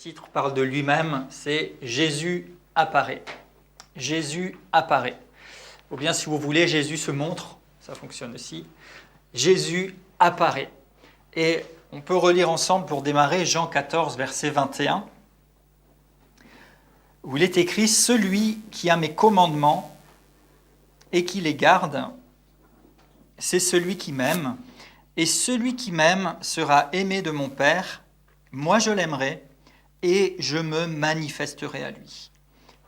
titre parle de lui-même, c'est « Jésus apparaît ». Jésus apparaît. Ou bien, si vous voulez, Jésus se montre, ça fonctionne aussi. Jésus apparaît. Et on peut relire ensemble pour démarrer Jean 14, verset 21, où il est écrit « Celui qui a mes commandements et qui les garde, c'est celui qui m'aime, et celui qui m'aime sera aimé de mon Père, moi je l'aimerai, et je me manifesterai à lui. »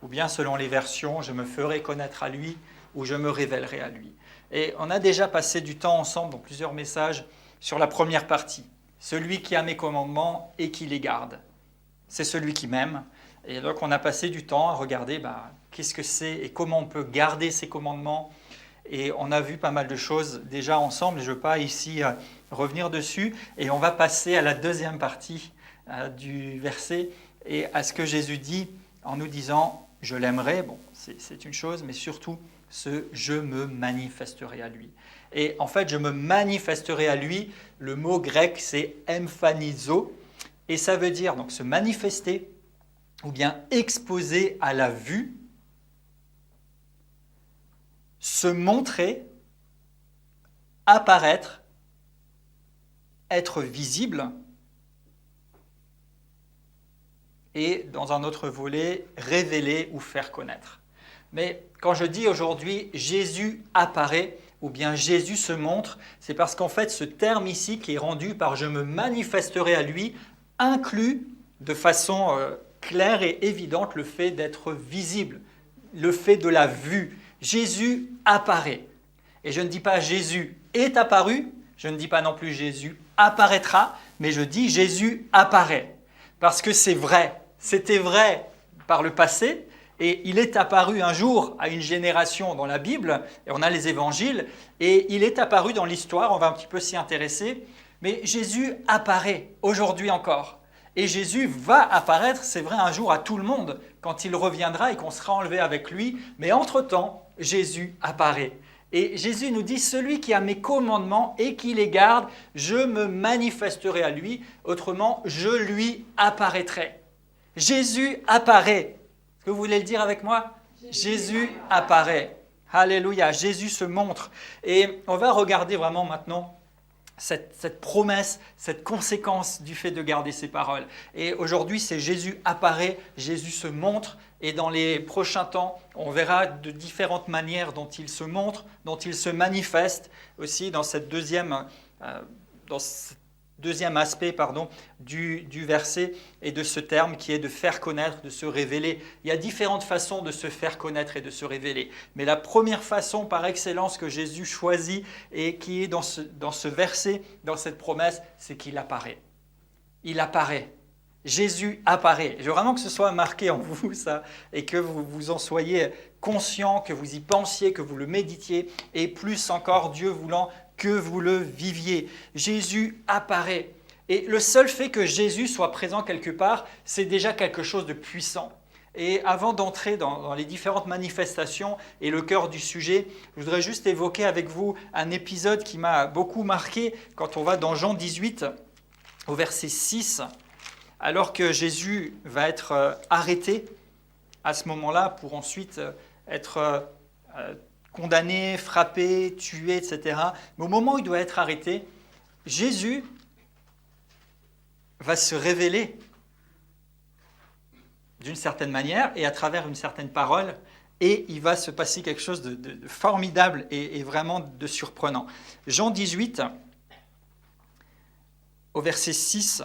Ou bien, selon les versions, « Je me ferai connaître à lui » ou « Je me révélerai à lui ». Et on a déjà passé du temps ensemble dans plusieurs messages sur la première partie. Celui qui a mes commandements et qui les garde, c'est celui qui m'aime. Et donc on a passé du temps à regarder qu'est-ce que c'est et comment on peut garder ces commandements. Et on a vu pas mal de choses déjà ensemble. Je ne veux pas ici revenir dessus. Et on va passer à la deuxième partie du verset et à ce que Jésus dit en nous disant « Je l'aimerai ». Bon, c'est une chose, mais surtout ce « Je me manifesterai à lui ». Et en fait, je me manifesterai à lui. Le mot grec, c'est emphanizo. Et ça veut dire donc se manifester ou bien exposer à la vue, se montrer, apparaître, être visible. Et dans un autre volet, révéler ou faire connaître. Mais quand je dis aujourd'hui « Jésus apparaît », ou bien « Jésus se montre », c'est parce qu'en fait, ce terme ici qui est rendu par « je me manifesterai à lui » inclut de façon claire et évidente le fait d'être visible, le fait de la vue. Jésus apparaît. Et je ne dis pas « Jésus est apparu », je ne dis pas non plus « Jésus apparaîtra », mais je dis « Jésus apparaît ». Parce que c'est vrai, c'était vrai par le passé, et il est apparu un jour à une génération dans la Bible, et on a les évangiles, et il est apparu dans l'histoire, on va un petit peu s'y intéresser, mais Jésus apparaît aujourd'hui encore. Et Jésus va apparaître, c'est vrai, un jour à tout le monde, quand il reviendra et qu'on sera enlevé avec lui, mais entre-temps, Jésus apparaît. Et Jésus nous dit « Celui qui a mes commandements et qui les garde, je me manifesterai à lui, autrement, je lui apparaîtrai. » Jésus apparaît. Est-ce que vous voulez le dire avec moi? Jésus apparaît. Alléluia, Jésus se montre. Et on va regarder vraiment maintenant cette promesse, cette conséquence du fait de garder ses paroles. Et aujourd'hui, c'est Jésus apparaît, Jésus se montre. Et dans les prochains temps, on verra de différentes manières dont il se montre, dont il se manifeste aussi dans cette deuxième aspect du verset et de ce terme qui est de faire connaître, de se révéler. Il y a différentes façons de se faire connaître et de se révéler. Mais la première façon par excellence que Jésus choisit et qui est dans ce verset, dans cette promesse, c'est qu'il apparaît. Il apparaît. Jésus apparaît. Je veux vraiment que ce soit marqué en vous, ça, et que vous en soyez conscient, que vous y pensiez, que vous le méditiez, et plus encore, Dieu voulant, que vous le viviez. Jésus apparaît. Et le seul fait que Jésus soit présent quelque part, c'est déjà quelque chose de puissant. Et avant d'entrer dans les différentes manifestations et le cœur du sujet, je voudrais juste évoquer avec vous un épisode qui m'a beaucoup marqué quand on va dans Jean 18, au verset 6, alors que Jésus va être arrêté à ce moment-là pour ensuite être condamné, frappé, tué, etc. Mais au moment où il doit être arrêté, Jésus va se révéler d'une certaine manière et à travers une certaine parole, et il va se passer quelque chose de formidable et vraiment de surprenant. Jean 18, au verset 6,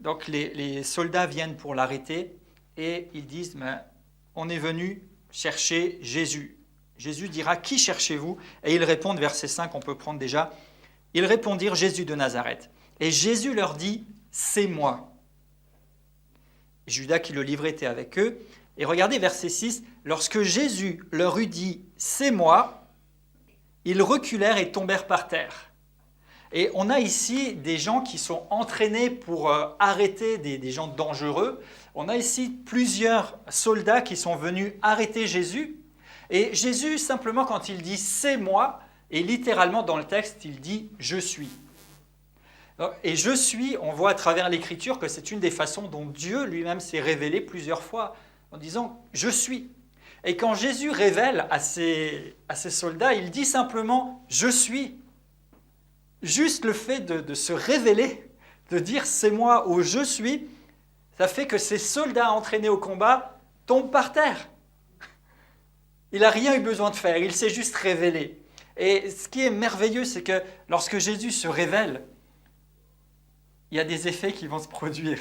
donc les soldats viennent pour l'arrêter et ils disent « On est venu chercher Jésus ». Jésus dira « Qui cherchez-vous » Et ils répondent, verset 5, on peut prendre déjà. Ils répondirent « Jésus de Nazareth ». Et Jésus leur dit « C'est moi ». Judas qui le livrait était avec eux. Et regardez verset 6, « Lorsque Jésus leur eut dit « C'est moi », ils reculèrent et tombèrent par terre. Et on a ici des gens qui sont entraînés pour arrêter des gens dangereux. On a ici plusieurs soldats qui sont venus arrêter Jésus. Et Jésus, simplement, quand il dit « c'est moi », et littéralement dans le texte, il dit « je suis ». Et je suis, on voit à travers l'Écriture que c'est une des façons dont Dieu lui-même s'est révélé plusieurs fois, en disant « je suis ». Et quand Jésus révèle à ses soldats, il dit simplement « je suis ». Juste le fait de se révéler, de dire « c'est moi » ou « je suis », ça fait que ces soldats entraînés au combat tombent par terre. Il n'a rien eu besoin de faire, il s'est juste révélé. Et ce qui est merveilleux, c'est que lorsque Jésus se révèle, il y a des effets qui vont se produire.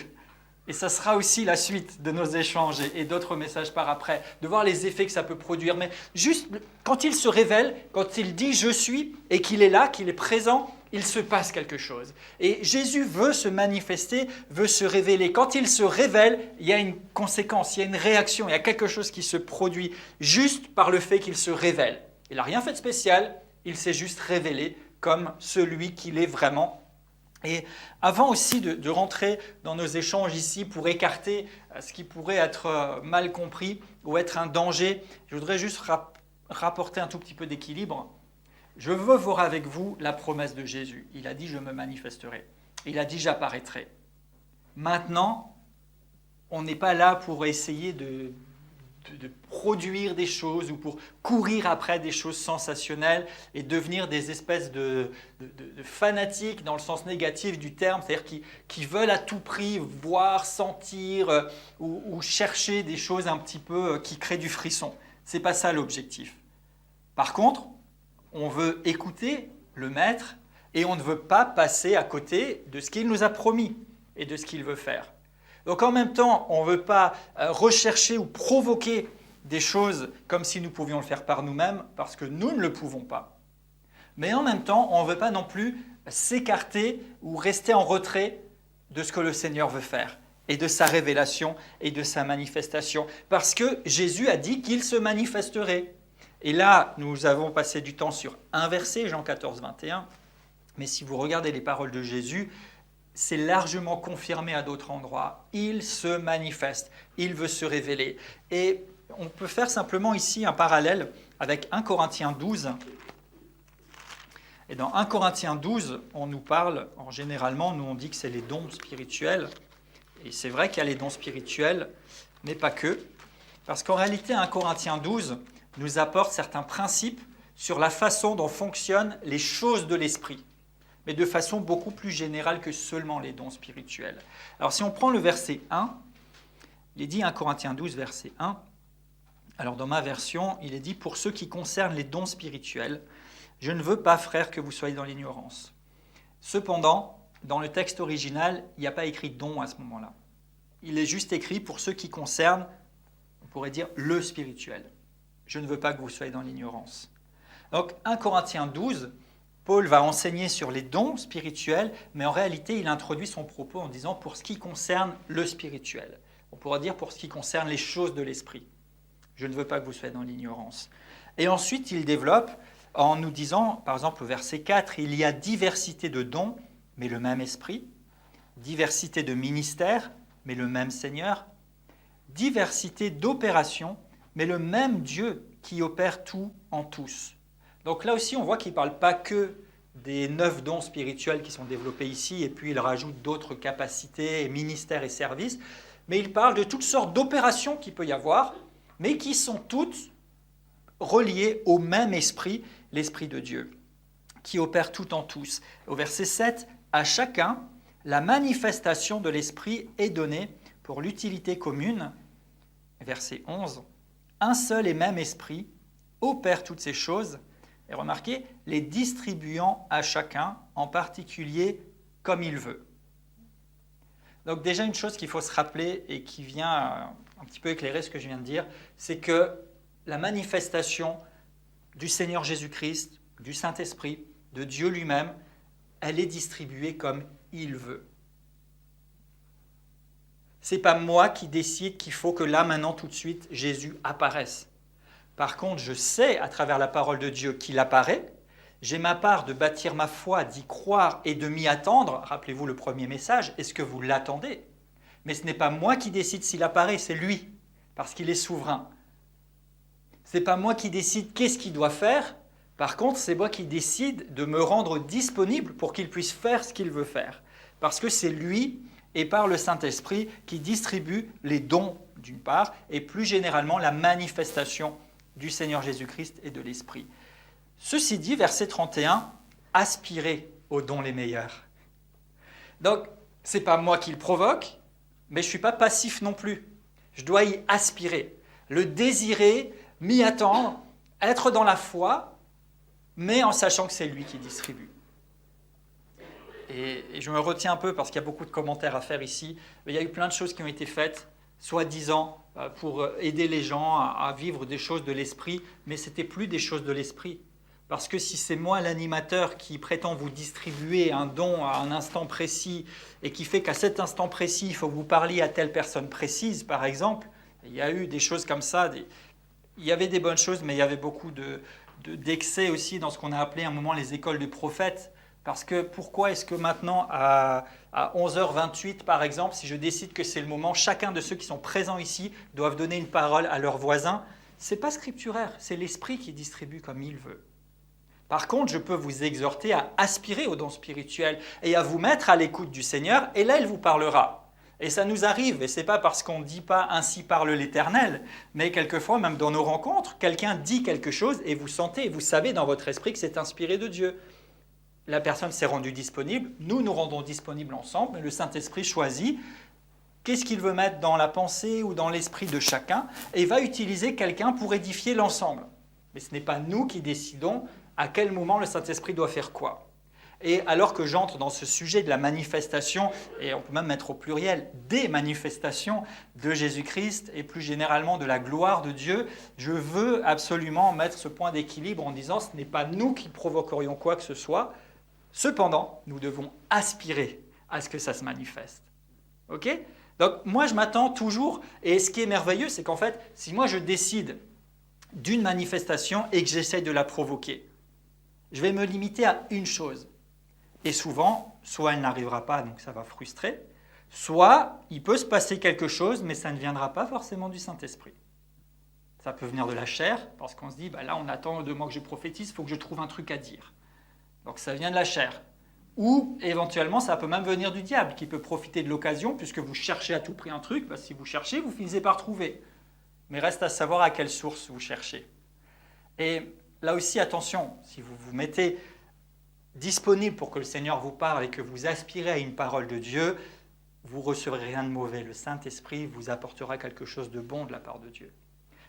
Et ça sera aussi la suite de nos échanges et d'autres messages par après, de voir les effets que ça peut produire. Mais juste quand il se révèle, quand il dit « je suis » et qu'il est là, qu'il est présent, il se passe quelque chose. Et Jésus veut se manifester, veut se révéler. Quand il se révèle, il y a une conséquence, il y a une réaction, il y a quelque chose qui se produit juste par le fait qu'il se révèle. Il n'a rien fait de spécial, il s'est juste révélé comme celui qu'il est vraiment. Et avant aussi de rentrer dans nos échanges ici pour écarter ce qui pourrait être mal compris ou être un danger, je voudrais juste rapporter un tout petit peu d'équilibre. Je veux voir avec vous la promesse de Jésus. Il a dit « je me manifesterai ». Il a dit « j'apparaîtrai ». Maintenant, on n'est pas là pour essayer de produire des choses ou pour courir après des choses sensationnelles et devenir des espèces de fanatiques dans le sens négatif du terme, c'est-à-dire qui veulent à tout prix voir, sentir ou chercher des choses un petit peu qui créent du frisson. Ce n'est pas ça l'objectif. Par contre, on veut écouter le Maître et on ne veut pas passer à côté de ce qu'il nous a promis et de ce qu'il veut faire. Donc en même temps, on ne veut pas rechercher ou provoquer des choses comme si nous pouvions le faire par nous-mêmes, parce que nous ne le pouvons pas. Mais en même temps, on ne veut pas non plus s'écarter ou rester en retrait de ce que le Seigneur veut faire, et de sa révélation et de sa manifestation, parce que Jésus a dit qu'il se manifesterait. Et là, nous avons passé du temps sur un verset, Jean 14, 21, mais si vous regardez les paroles de Jésus, c'est largement confirmé à d'autres endroits. Il se manifeste, il veut se révéler. Et on peut faire simplement ici un parallèle avec 1 Corinthiens 12. Et dans 1 Corinthiens 12, on nous parle, généralement, nous on dit que c'est les dons spirituels. Et c'est vrai qu'il y a les dons spirituels, mais pas que. Parce qu'en réalité, 1 Corinthiens 12 nous apporte certains principes sur la façon dont fonctionnent les choses de l'esprit, mais de façon beaucoup plus générale que seulement les dons spirituels. Alors si on prend le verset 1, il est dit 1 Corinthiens 12, verset 1, alors dans ma version, il est dit « Pour ce qui concerne les dons spirituels, je ne veux pas, frères, que vous soyez dans l'ignorance. » Cependant, dans le texte original, il n'y a pas écrit « don » à ce moment-là. Il est juste écrit « Pour ce qui concerne, on pourrait dire, le spirituel. » Je ne veux pas que vous soyez dans l'ignorance. Donc 1 Corinthiens 12, Paul va enseigner sur les dons spirituels, mais en réalité, il introduit son propos en disant « pour ce qui concerne le spirituel ». On pourra dire « pour ce qui concerne les choses de l'esprit ». Je ne veux pas que vous soyez dans l'ignorance. Et ensuite, il développe en nous disant, par exemple au verset 4, « Il y a diversité de dons, mais le même esprit, diversité de ministères, mais le même Seigneur, diversité d'opérations, mais le même Dieu qui opère tout en tous. » Donc là aussi, on voit qu'il ne parle pas que des 9 dons spirituels qui sont développés ici, et puis il rajoute d'autres capacités, ministères et services, mais il parle de toutes sortes d'opérations qu'il peut y avoir, mais qui sont toutes reliées au même esprit, l'Esprit de Dieu, qui opère tout en tous. Au verset 7, « À chacun, la manifestation de l'Esprit est donnée pour l'utilité commune. » Verset 11, « Un seul et même Esprit opère toutes ces choses. » Et remarquez, les distribuant à chacun, en particulier comme il veut. Donc déjà une chose qu'il faut se rappeler et qui vient un petit peu éclairer ce que je viens de dire, c'est que la manifestation du Seigneur Jésus-Christ, du Saint-Esprit, de Dieu lui-même, elle est distribuée comme il veut. Ce n'est pas moi qui décide qu'il faut que là, maintenant, tout de suite, Jésus apparaisse. Par contre, je sais à travers la parole de Dieu qu'il apparaît. J'ai ma part de bâtir ma foi, d'y croire et de m'y attendre. Rappelez-vous le premier message, est-ce que vous l'attendez ? Mais ce n'est pas moi qui décide s'il apparaît, c'est lui, parce qu'il est souverain. Ce n'est pas moi qui décide qu'est-ce qu'il doit faire, Par contre, c'est moi qui décide de me rendre disponible pour qu'il puisse faire ce qu'il veut faire. Parce que c'est lui, et par le Saint-Esprit, qui distribue les dons, d'une part, et plus généralement la manifestation du Seigneur Jésus-Christ et de l'Esprit. Ceci dit, verset 31, aspirez aux dons les meilleurs. Donc, ce n'est pas moi qui le provoque, mais je ne suis pas passif non plus. Je dois y aspirer, le désirer, m'y attendre, être dans la foi, mais en sachant que c'est lui qui distribue. Et je me retiens un peu parce qu'il y a beaucoup de commentaires à faire ici. Mais il y a eu plein de choses qui ont été faites, soi-disant, pour aider les gens à vivre des choses de l'esprit, mais ce n'était plus des choses de l'esprit. Parce que si c'est moi l'animateur qui prétend vous distribuer un don à un instant précis et qui fait qu'à cet instant précis, il faut que vous parliez à telle personne précise, par exemple, il y a eu des choses comme ça. Il y avait des bonnes choses, mais il y avait beaucoup d'excès aussi dans ce qu'on a appelé à un moment les écoles de prophètes. Parce que pourquoi est-ce que maintenant, à 11h28 par exemple, si je décide que c'est le moment, chacun de ceux qui sont présents ici doivent donner une parole à leurs voisins? Ce n'est pas scripturaire, c'est l'Esprit qui distribue comme il veut. Par contre, je peux vous exhorter à aspirer aux dons spirituels et à vous mettre à l'écoute du Seigneur, et là, il vous parlera. Et ça nous arrive, et ce n'est pas parce qu'on ne dit pas « ainsi parle l'Éternel », mais quelquefois, même dans nos rencontres, quelqu'un dit quelque chose et vous sentez, et vous savez dans votre esprit que c'est inspiré de Dieu. La personne s'est rendue disponible, nous nous rendons disponibles ensemble, mais le Saint-Esprit choisit qu'est-ce qu'il veut mettre dans la pensée ou dans l'esprit de chacun, et va utiliser quelqu'un pour édifier l'ensemble. Mais ce n'est pas nous qui décidons à quel moment le Saint-Esprit doit faire quoi. Et alors que j'entre dans ce sujet de la manifestation, et on peut même mettre au pluriel, des manifestations de Jésus-Christ, et plus généralement de la gloire de Dieu, je veux absolument mettre ce point d'équilibre en disant ce n'est pas nous qui provoquerions quoi que ce soit. Cependant, nous devons aspirer à ce que ça se manifeste. Ok ? Donc moi, je m'attends toujours, et ce qui est merveilleux, c'est qu'en fait, si moi je décide d'une manifestation et que j'essaie de la provoquer, je vais me limiter à une chose. Et souvent, soit elle n'arrivera pas, donc ça va frustrer, soit il peut se passer quelque chose, mais ça ne viendra pas forcément du Saint-Esprit. Ça peut venir de la chair, parce qu'on se dit, là on attend de moi que je prophétise, il faut que je trouve un truc à dire. Donc ça vient de la chair. Ou éventuellement, ça peut même venir du diable, qui peut profiter de l'occasion, puisque vous cherchez à tout prix un truc, si vous cherchez, vous finissez par trouver. Mais reste à savoir à quelle source vous cherchez. Et là aussi, attention, si vous vous mettez disponible pour que le Seigneur vous parle et que vous aspirez à une parole de Dieu, vous ne recevrez rien de mauvais. Le Saint-Esprit vous apportera quelque chose de bon de la part de Dieu.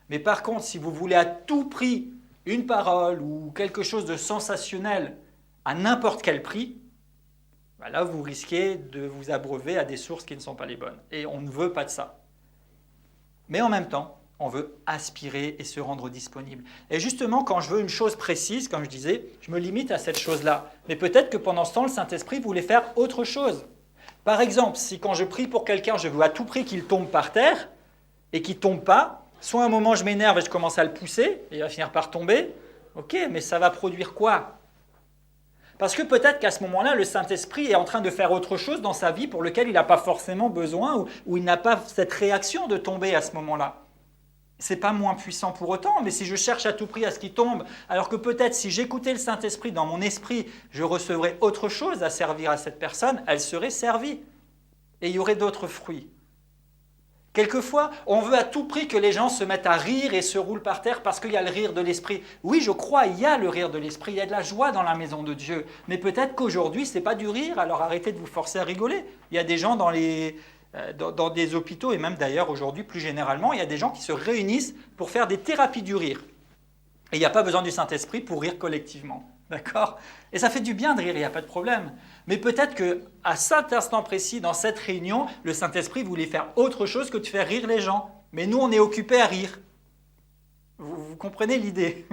Mais par contre, si vous voulez à tout prix une parole ou quelque chose de sensationnel à n'importe quel prix, là, vous risquez de vous abreuver à des sources qui ne sont pas les bonnes. Et on ne veut pas de ça. Mais en même temps, on veut aspirer et se rendre disponible. Et justement, quand je veux une chose précise, comme je disais, je me limite à cette chose-là. Mais peut-être que pendant ce temps, le Saint-Esprit voulait faire autre chose. Par exemple, si quand je prie pour quelqu'un, je veux à tout prix qu'il tombe par terre et qu'il ne tombe pas, soit à un moment je m'énerve et je commence à le pousser et il va finir par tomber, ok, mais ça va produire quoi ? Parce que peut-être qu'à ce moment-là, le Saint-Esprit est en train de faire autre chose dans sa vie pour lequel il n'a pas forcément besoin ou il n'a pas cette réaction de tomber à ce moment-là. Ce n'est pas moins puissant pour autant, mais si je cherche à tout prix à ce qu'il tombe, alors que peut-être si j'écoutais le Saint-Esprit dans mon esprit, je recevrais autre chose à servir à cette personne, elle serait servie. Et il y aurait d'autres fruits. Quelquefois, on veut à tout prix que les gens se mettent à rire et se roulent par terre parce qu'il y a le rire de l'esprit. Oui, je crois, il y a le rire de l'esprit, il y a de la joie dans la maison de Dieu. Mais peut-être qu'aujourd'hui, ce n'est pas du rire, alors arrêtez de vous forcer à rigoler. Il y a des gens dans des hôpitaux, et même d'ailleurs aujourd'hui plus généralement, il y a des gens qui se réunissent pour faire des thérapies du rire. Et il n'y a pas besoin du Saint-Esprit pour rire collectivement. D'accord ? Et ça fait du bien de rire, il n'y a pas de problème. Mais peut-être qu'à cet instant précis, dans cette réunion, le Saint-Esprit voulait faire autre chose que de faire rire les gens. Mais nous, on est occupés à rire. Vous comprenez l'idée ?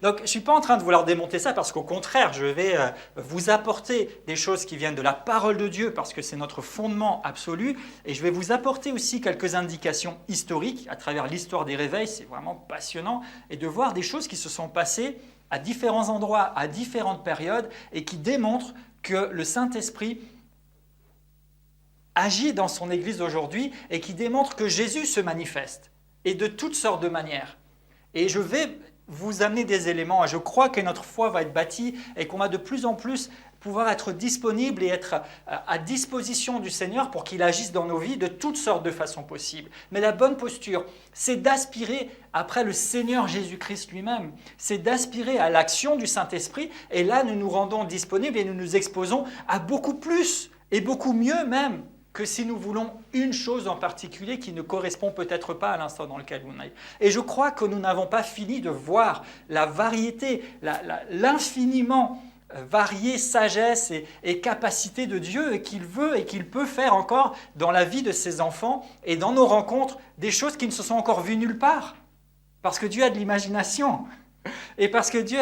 Donc, je ne suis pas en train de vouloir démonter ça parce qu'au contraire, je vais vous apporter des choses qui viennent de la parole de Dieu parce que c'est notre fondement absolu. Et je vais vous apporter aussi quelques indications historiques à travers l'histoire des réveils. C'est vraiment passionnant. Et de voir des choses qui se sont passées à différents endroits, à différentes périodes et qui démontrent que le Saint-Esprit agit dans son Église aujourd'hui et qui démontre que Jésus se manifeste et de toutes sortes de manières. Et je vais vous amener des éléments. Je crois que notre foi va être bâtie et qu'on va de plus en plus pouvoir être disponible et être à disposition du Seigneur pour qu'il agisse dans nos vies de toutes sortes de façons possibles. Mais la bonne posture, c'est d'aspirer après le Seigneur Jésus-Christ lui-même. C'est d'aspirer à l'action du Saint-Esprit et là, nous nous rendons disponibles et nous nous exposons à beaucoup plus et beaucoup mieux même que si nous voulons une chose en particulier qui ne correspond peut-être pas à l'instant dans lequel on est. Et je crois que nous n'avons pas fini de voir la variété, l'infiniment variée sagesse et capacité de Dieu et qu'il veut et qu'il peut faire encore dans la vie de ses enfants et dans nos rencontres des choses qui ne se sont encore vues nulle part. Parce que Dieu a de l'imagination et parce que Dieu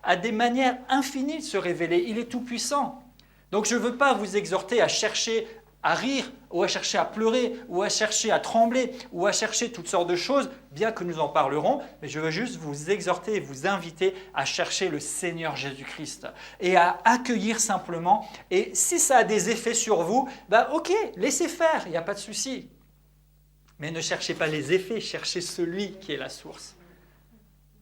a des manières infinies de se révéler. Il est tout-puissant. Donc je ne veux pas vous exhorter à chercher à rire, ou à chercher à pleurer, ou à chercher à trembler, ou à chercher toutes sortes de choses, bien que nous en parlerons, mais je veux juste vous exhorter et vous inviter à chercher le Seigneur Jésus-Christ et à accueillir simplement. Et si ça a des effets sur vous, ok, laissez faire, il n'y a pas de souci. Mais ne cherchez pas les effets, cherchez celui qui est la source.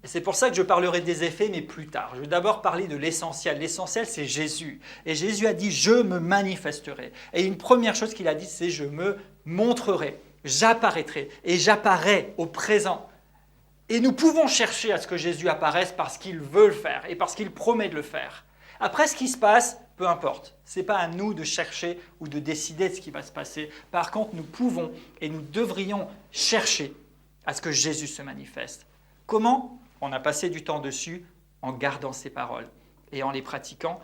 Et c'est pour ça que je parlerai des effets, mais plus tard. Je vais d'abord parler de l'essentiel. L'essentiel, c'est Jésus. Et Jésus a dit « je me manifesterai ». Et une première chose qu'il a dit, c'est « je me montrerai, j'apparaîtrai ». Et j'apparais au présent. Et nous pouvons chercher à ce que Jésus apparaisse parce qu'il veut le faire et parce qu'il promet de le faire. Après, ce qui se passe, peu importe. Ce n'est pas à nous de chercher ou de décider de ce qui va se passer. Par contre, nous pouvons et nous devrions chercher à ce que Jésus se manifeste. Comment ? On a passé du temps dessus en gardant ces paroles et en les pratiquant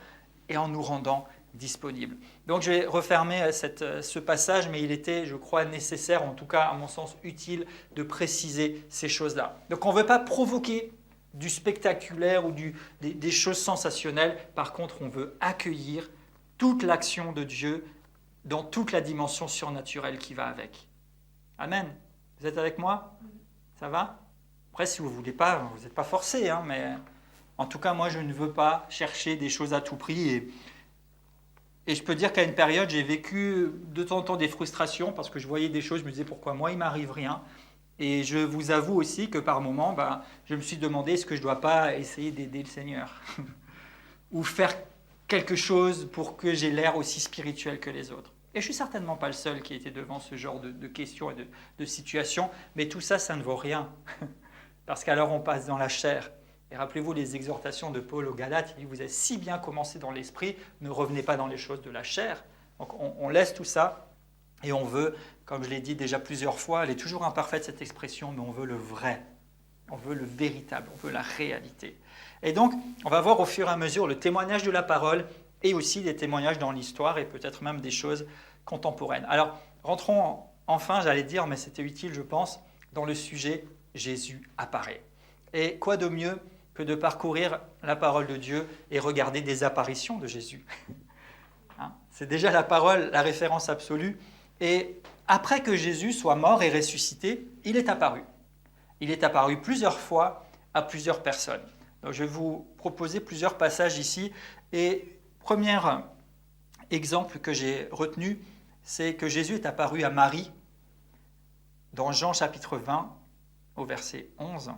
et en nous rendant disponibles. Donc je vais refermer ce passage, mais il était, je crois, nécessaire, en tout cas à mon sens utile, de préciser ces choses-là. Donc on ne veut pas provoquer du spectaculaire ou des choses sensationnelles. Par contre, on veut accueillir toute l'action de Dieu dans toute la dimension surnaturelle qui va avec. Amen. Vous êtes avec moi ? Ça va ? Après, si vous ne voulez pas, vous n'êtes pas forcé, mais en tout cas, moi, je ne veux pas chercher des choses à tout prix. Et je peux dire qu'à une période, j'ai vécu de temps en temps des frustrations parce que je voyais des choses, je me disais pourquoi moi, il ne m'arrive rien. Et je vous avoue aussi que par moments, je me suis demandé est-ce que je ne dois pas essayer d'aider le Seigneur ou faire quelque chose pour que j'ai l'air aussi spirituel que les autres. Et je ne suis certainement pas le seul qui était devant ce genre de questions et de situations, mais tout ça, ça ne vaut rien. Parce qu'alors on passe dans la chair. Et rappelez-vous les exhortations de Paul aux Galates, il dit « Vous avez si bien commencé dans l'esprit, ne revenez pas dans les choses de la chair. » Donc on laisse tout ça et on veut, comme je l'ai dit déjà plusieurs fois, elle est toujours imparfaite cette expression, mais on veut le vrai, on veut le véritable, on veut la réalité. Et donc on va voir au fur et à mesure le témoignage de la parole et aussi des témoignages dans l'histoire et peut-être même des choses contemporaines. Alors rentrons enfin, j'allais dire, mais c'était utile je pense, dans le sujet Jésus apparaît. Et quoi de mieux que de parcourir la parole de Dieu et regarder des apparitions de Jésus. C'est déjà la parole, la référence absolue. Et après que Jésus soit mort et ressuscité, il est apparu. Il est apparu plusieurs fois à plusieurs personnes. Donc, je vais vous proposer plusieurs passages ici. Et premier exemple que j'ai retenu, c'est que Jésus est apparu à Marie dans Jean chapitre 20, au verset 11.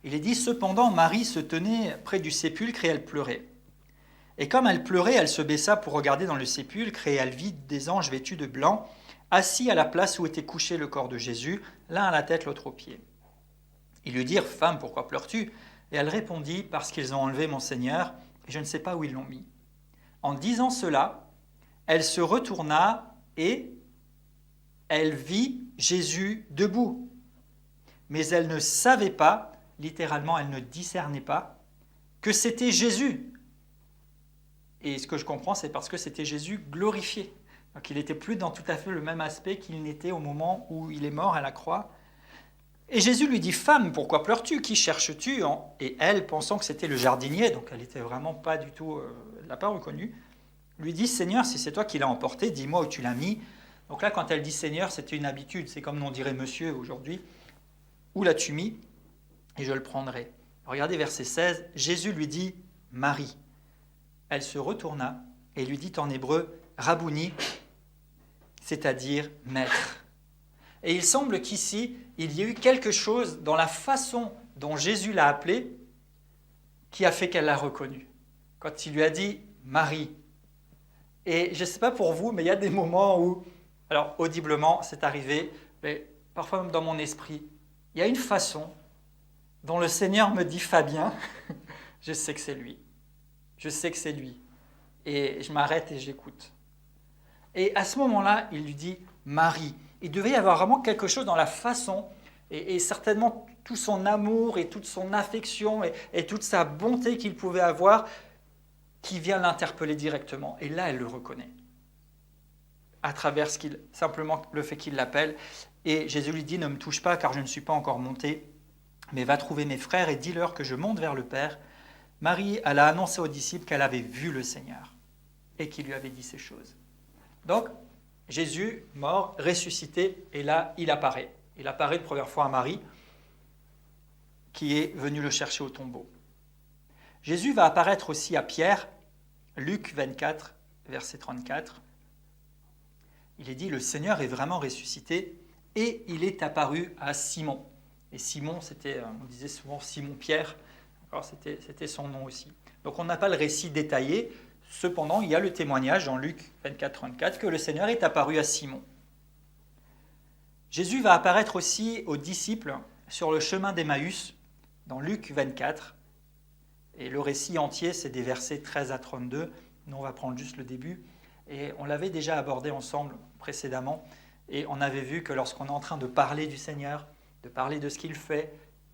Il est dit « Cependant, Marie se tenait près du sépulcre et elle pleurait. Et comme elle pleurait, elle se baissa pour regarder dans le sépulcre et elle vit des anges vêtus de blanc, assis à la place où était couché le corps de Jésus, l'un à la tête, l'autre aux pieds. Ils lui dirent « Femme, pourquoi pleures-tu » Et elle répondit « Parce qu'ils ont enlevé mon Seigneur, et je ne sais pas où ils l'ont mis. » En disant cela, elle se retourna et elle vit Jésus debout. Mais elle ne savait pas, littéralement elle ne discernait pas, que c'était Jésus. Et ce que je comprends, c'est parce que c'était Jésus glorifié. Donc il n'était plus dans tout à fait le même aspect qu'il n'était au moment où il est mort à la croix. Et Jésus lui dit « Femme, pourquoi pleures-tu ? Qui cherches-tu » Et elle, pensant que c'était le jardinier, donc elle n'était vraiment pas du tout, elle ne l'a pas reconnu, lui dit « Seigneur, si c'est toi qui l'as emporté, dis-moi où tu l'as mis. » Donc là, quand elle dit « Seigneur », c'était une habitude, c'est comme on dirait « Monsieur » aujourd'hui. « Où l'as-tu mis ? Et je le prendrai. » Regardez verset 16, Jésus lui dit « Marie ». Elle se retourna et lui dit en hébreu « Rabouni », c'est-à-dire « maître ». Et il semble qu'ici, il y ait eu quelque chose dans la façon dont Jésus l'a appelée qui a fait qu'elle l'a reconnue. Quand il lui a dit « Marie ». Et je ne sais pas pour vous, mais il y a des moments où, alors audiblement, c'est arrivé, mais parfois même dans mon esprit, il y a une façon dont le Seigneur me dit « Fabien », je sais que c'est lui. Je sais que c'est lui. Et je m'arrête et j'écoute. Et à ce moment-là, il lui dit « Marie ». Il devait y avoir vraiment quelque chose dans la façon, et certainement tout son amour et toute son affection et toute sa bonté qu'il pouvait avoir, qui vient l'interpeller directement. Et là, elle le reconnaît. À travers simplement le fait qu'il l'appelle. Et Jésus lui dit « Ne me touche pas, car je ne suis pas encore monté, mais va trouver mes frères et dis-leur que je monte vers le Père. » Marie, elle a annoncé aux disciples qu'elle avait vu le Seigneur et qu'il lui avait dit ces choses. Donc, Jésus, mort, ressuscité, et là, il apparaît. Il apparaît une première fois à Marie, qui est venue le chercher au tombeau. Jésus va apparaître aussi à Pierre, Luc 24, verset 34. Il est dit, le Seigneur est vraiment ressuscité, et il est apparu à Simon. Et Simon, on disait souvent Simon-Pierre, c'était son nom aussi. Donc on n'a pas le récit détaillé, cependant il y a le témoignage dans Luc 24, 34 que le Seigneur est apparu à Simon. Jésus va apparaître aussi aux disciples sur le chemin d'Emmaüs, dans Luc 24. Et le récit entier, c'est des versets 13 à 32. Nous, on va prendre juste le début. Et on l'avait déjà abordé ensemble précédemment. Et on avait vu que lorsqu'on est en train de parler du Seigneur, de parler de ce qu'il fait,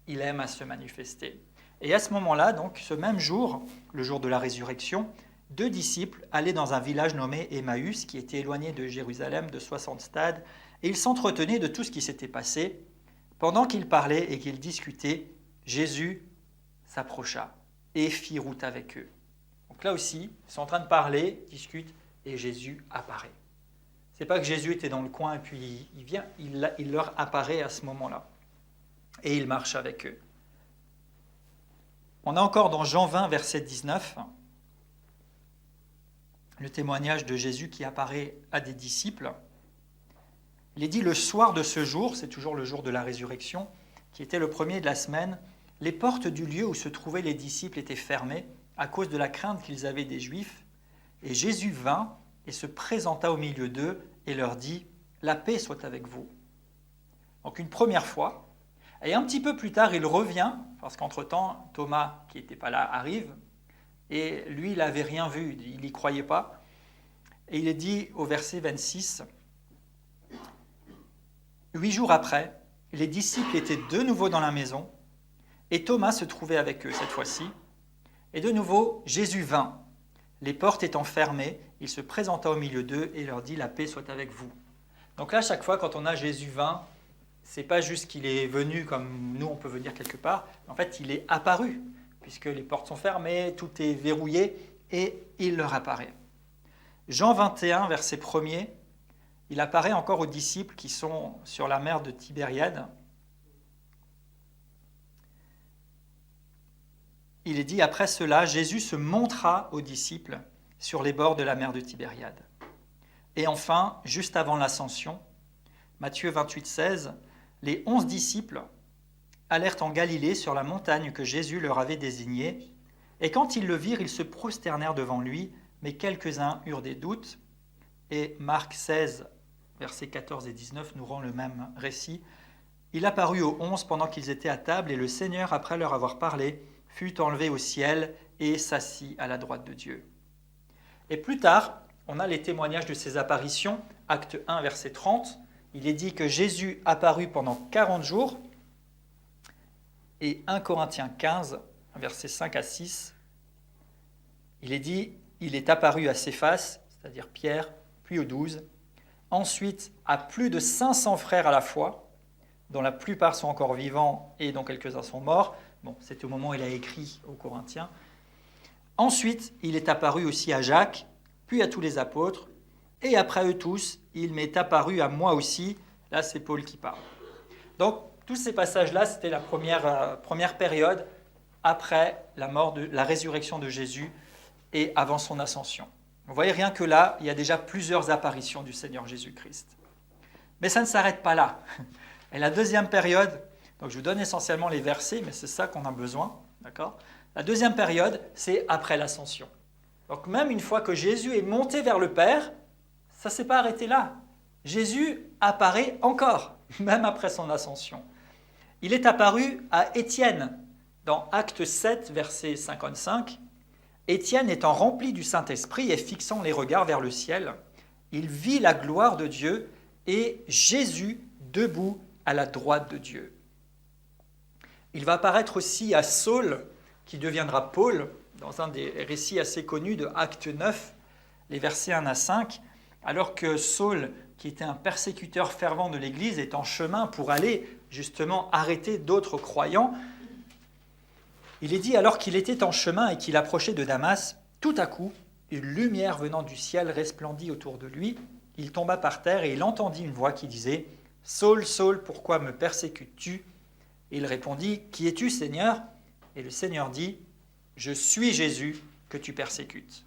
il aime à se manifester. Et à ce moment-là, donc, ce même jour, le jour de la résurrection, 2 disciples allaient dans un village nommé Emmaüs, qui était éloigné de Jérusalem de 60 stades, et ils s'entretenaient de tout ce qui s'était passé. Pendant qu'ils parlaient et qu'ils discutaient, Jésus s'approcha et fit route avec eux. Donc là aussi, ils sont en train de parler, discutent, et Jésus apparaît. Ce n'est pas que Jésus était dans le coin et puis il vient, il leur apparaît à ce moment-là. Et il marche avec eux. On a encore dans Jean 20, verset 19, le témoignage de Jésus qui apparaît à des disciples. Il est dit, le soir de ce jour, c'est toujours le jour de la résurrection, qui était le premier de la semaine, les portes du lieu où se trouvaient les disciples étaient fermées à cause de la crainte qu'ils avaient des Juifs. Et Jésus vint et se présenta au milieu d'eux et leur dit, la paix soit avec vous. Donc une première fois. Et un petit peu plus tard, il revient, parce qu'entre-temps, Thomas, qui n'était pas là, arrive, et lui, il n'avait rien vu, il n'y croyait pas. Et il est dit au verset 26, 8 jours après, les disciples étaient de nouveau dans la maison, et Thomas se trouvait avec eux cette fois-ci. Et de nouveau, Jésus vint. Les portes étant fermées, il se présenta au milieu d'eux et leur dit « La paix soit avec vous ». Donc là, chaque fois, quand on a Jésus vint, ce n'est pas juste qu'il est venu comme nous, on peut venir quelque part. En fait, il est apparu, puisque les portes sont fermées, tout est verrouillé, et il leur apparaît. Jean 21, verset 1er, il apparaît encore aux disciples qui sont sur la mer de Tibériade. Il est dit, après cela, Jésus se montra aux disciples sur les bords de la mer de Tibériade. Et enfin, juste avant l'ascension, Matthieu 28, 16, les 11 disciples allèrent en Galilée sur la montagne que Jésus leur avait désignée. Et quand ils le virent, ils se prosternèrent devant lui, mais quelques-uns eurent des doutes. Et Marc 16, versets 14 et 19 nous rend le même récit. Il apparut aux 11 pendant qu'ils étaient à table, et le Seigneur, après leur avoir parlé, fut enlevé au ciel et s'assit à la droite de Dieu. Et plus tard, on a les témoignages de ces apparitions. Acte 1, verset 30. Il est dit que Jésus apparut pendant 40 jours. Et 1 Corinthiens 15, versets 5 à 6. Il est dit, il est apparu à Céphas, c'est-à-dire Pierre, puis aux 12. Ensuite, à plus de 500 frères à la fois, dont la plupart sont encore vivants et dont quelques-uns sont morts. Bon, c'est au moment où il a écrit aux Corinthiens. Ensuite, il est apparu aussi à Jacques, puis à tous les apôtres, et après eux tous, il m'est apparu à moi aussi. Là, c'est Paul qui parle. Donc, tous ces passages-là, c'était la première période après la résurrection de Jésus et avant son ascension. Vous voyez, rien que là, il y a déjà plusieurs apparitions du Seigneur Jésus-Christ. Mais ça ne s'arrête pas là. Et la deuxième période, Donc je vous donne essentiellement les versets, mais c'est ça qu'on a besoin. D'accord ? La deuxième période, c'est après l'ascension. Donc même une fois que Jésus est monté vers le Père, ça ne s'est pas arrêté là. Jésus apparaît encore, même après son ascension. Il est apparu à Étienne dans Acte 7, verset 55. Étienne étant rempli du Saint-Esprit et fixant les regards vers le ciel, il vit la gloire de Dieu et Jésus debout à la droite de Dieu. Il va apparaître aussi à Saul, qui deviendra Paul, dans un des récits assez connus de Acte 9, les versets 1 à 5, alors que Saul, qui était un persécuteur fervent de l'Église, est en chemin pour aller justement arrêter d'autres croyants. Il est dit alors qu'il était en chemin et qu'il approchait de Damas, tout à coup, une lumière venant du ciel resplendit autour de lui. Il tomba par terre et il entendit une voix qui disait « Saul, Saul, pourquoi me persécutes-tu » Et il répondit « Qui es-tu, Seigneur » Et le Seigneur dit « Je suis Jésus que tu persécutes. »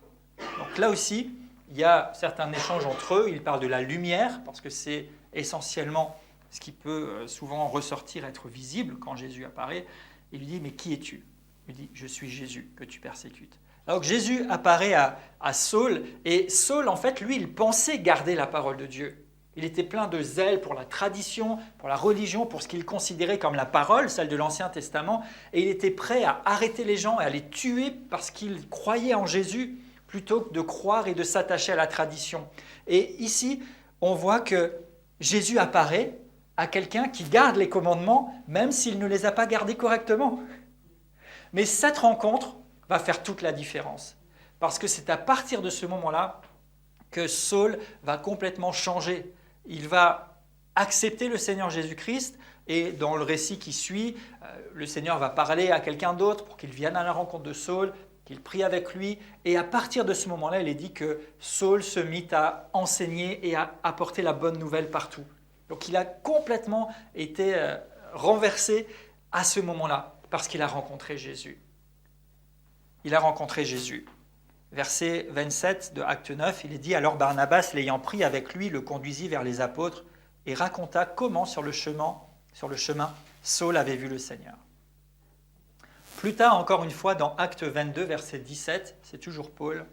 Donc là aussi, il y a certains échanges entre eux. Il parle de la lumière, parce que c'est essentiellement ce qui peut souvent ressortir, être visible quand Jésus apparaît. Il lui dit « Mais qui es-tu » Il dit « Je suis Jésus que tu persécutes. » Alors Jésus apparaît à Saul, et Saul, en fait, lui, il pensait garder la parole de Dieu. Il était plein de zèle pour la tradition, pour la religion, pour ce qu'il considérait comme la parole, celle de l'Ancien Testament, et il était prêt à arrêter les gens et à les tuer parce qu'il croyait en Jésus, plutôt que de croire et de s'attacher à la tradition. Et ici, on voit que Jésus apparaît à quelqu'un qui garde les commandements, même s'il ne les a pas gardés correctement. Mais cette rencontre va faire toute la différence. Parce que c'est à partir de ce moment-là que Saul va complètement changer. Il va accepter le Seigneur Jésus-Christ et dans le récit qui suit, le Seigneur va parler à quelqu'un d'autre pour qu'il vienne à la rencontre de Saul, qu'il prie avec lui. Et à partir de ce moment-là, il est dit que Saul se mit à enseigner et à apporter la bonne nouvelle partout. Donc il a complètement été renversé à ce moment-là parce qu'il a rencontré Jésus. Il a rencontré Jésus. Verset 27 de Acte 9, il est dit « Alors Barnabas, l'ayant pris avec lui, le conduisit vers les apôtres et raconta comment sur le chemin, Saul avait vu le Seigneur. » Plus tard, encore une fois, dans Acte 22, verset 17, c'est toujours Paul,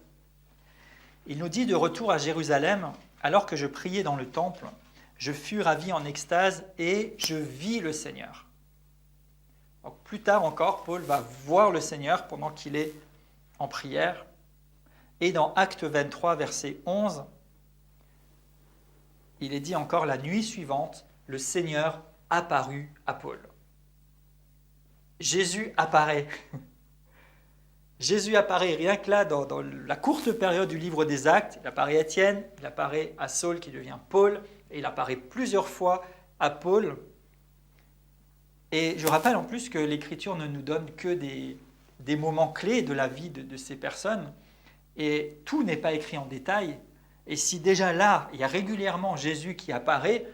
il nous dit « De retour à Jérusalem, alors que je priais dans le temple, je fus ravi en extase et je vis le Seigneur. » Donc, plus tard encore, Paul va voir le Seigneur pendant qu'il est en prière. Et dans Acte 23, verset 11, il est dit encore « La nuit suivante, le Seigneur apparut à Paul. » Jésus apparaît. Jésus apparaît rien que là, dans la courte période du livre des Actes. Il apparaît à Étienne, il apparaît à Saul qui devient Paul, et il apparaît plusieurs fois à Paul. Et je rappelle en plus que l'Écriture ne nous donne que des moments clés de la vie de ces personnes, et tout n'est pas écrit en détail. Et si déjà là, il y a régulièrement Jésus qui apparaît,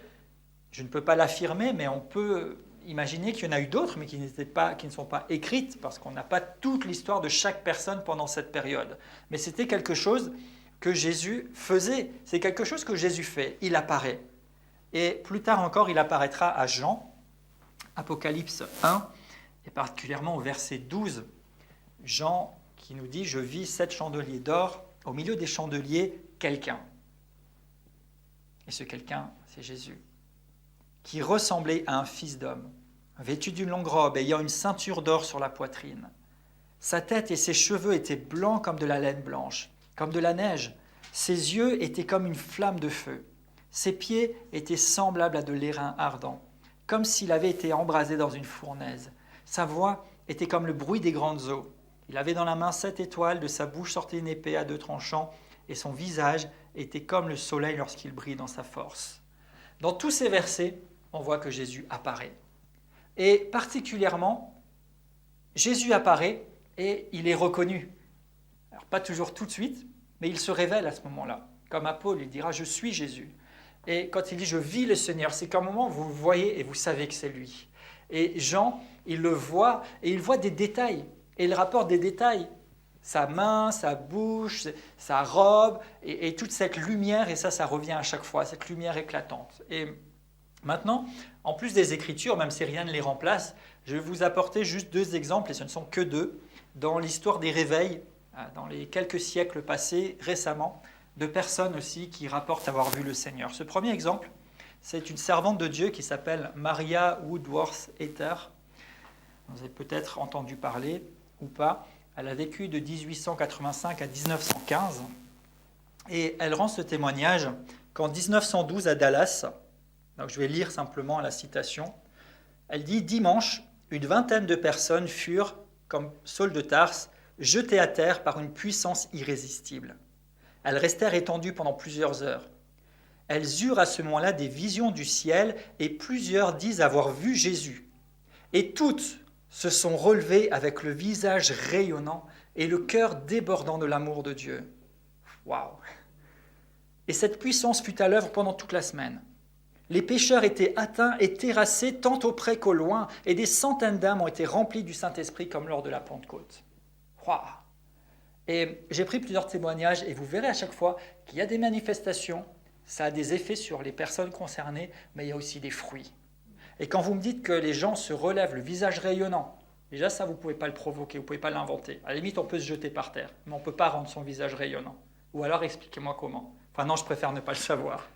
je ne peux pas l'affirmer, mais on peut imaginer qu'il y en a eu d'autres, mais qui ne sont pas écrites, parce qu'on n'a pas toute l'histoire de chaque personne pendant cette période. Mais c'était quelque chose que Jésus faisait, c'est quelque chose que Jésus fait, il apparaît. Et plus tard encore, il apparaîtra à Jean, Apocalypse 1, et particulièrement au verset 12, Jean qui nous dit « Je vis 7 chandeliers d'or, au milieu des chandeliers, quelqu'un. » Et ce quelqu'un, c'est Jésus, qui ressemblait à un fils d'homme, vêtu d'une longue robe, ayant une ceinture d'or sur la poitrine. Sa tête et ses cheveux étaient blancs comme de la laine blanche, comme de la neige. Ses yeux étaient comme une flamme de feu. Ses pieds étaient semblables à de l'airain ardent, comme s'il avait été embrasé dans une fournaise. Sa voix était comme le bruit des grandes eaux. Il avait dans la main 7 étoiles, de sa bouche sortait une épée à 2 tranchants, et son visage était comme le soleil lorsqu'il brille dans sa force. Dans tous ces versets, on voit que Jésus apparaît. Et particulièrement, Jésus apparaît et il est reconnu. Alors pas toujours tout de suite, mais il se révèle à ce moment-là. Comme à Paul, il dira « Je suis Jésus ». Et quand il dit « Je vis le Seigneur », c'est qu'à un moment, vous le voyez et vous savez que c'est lui. Et Jean, il le voit et il voit des détails. Et il rapporte des détails, sa main, sa bouche, sa robe, et toute cette lumière, et ça revient à chaque fois, cette lumière éclatante. Et Maintenant, en plus des Écritures, même si rien ne les remplace, je vais vous apporter juste 2 exemples, et ce ne sont que 2, dans l'histoire des réveils, dans les quelques siècles passés récemment, de personnes aussi qui rapportent avoir vu le Seigneur. Ce premier exemple, c'est une servante de Dieu qui s'appelle Maria Woodworth Etter. Vous avez peut-être entendu parler ou pas. Elle a vécu de 1885 à 1915 et elle rend ce témoignage qu'en 1912 à Dallas, donc je vais lire simplement la citation, elle dit « Dimanche, une vingtaine de personnes furent, comme Saul de Tarse, jetées à terre par une puissance irrésistible. Elles restèrent étendues pendant plusieurs heures. Elles eurent à ce moment-là des visions du ciel et plusieurs disent avoir vu Jésus. Et toutes se sont relevées avec le visage rayonnant et le cœur débordant de l'amour de Dieu. » Waouh! Et cette puissance fut à l'œuvre pendant toute la semaine. Les pécheurs étaient atteints et terrassés tant au près qu'au loin, et des centaines d'âmes ont été remplies du Saint-Esprit comme lors de la Pentecôte. Waouh! Et j'ai pris plusieurs témoignages, et vous verrez à chaque fois qu'il y a des manifestations, ça a des effets sur les personnes concernées, mais il y a aussi des fruits. Et quand vous me dites que les gens se relèvent, le visage rayonnant, déjà ça vous ne pouvez pas le provoquer, vous ne pouvez pas l'inventer. À la limite, on peut se jeter par terre, mais on ne peut pas rendre son visage rayonnant. Ou alors expliquez-moi comment. Enfin non, je préfère ne pas le savoir.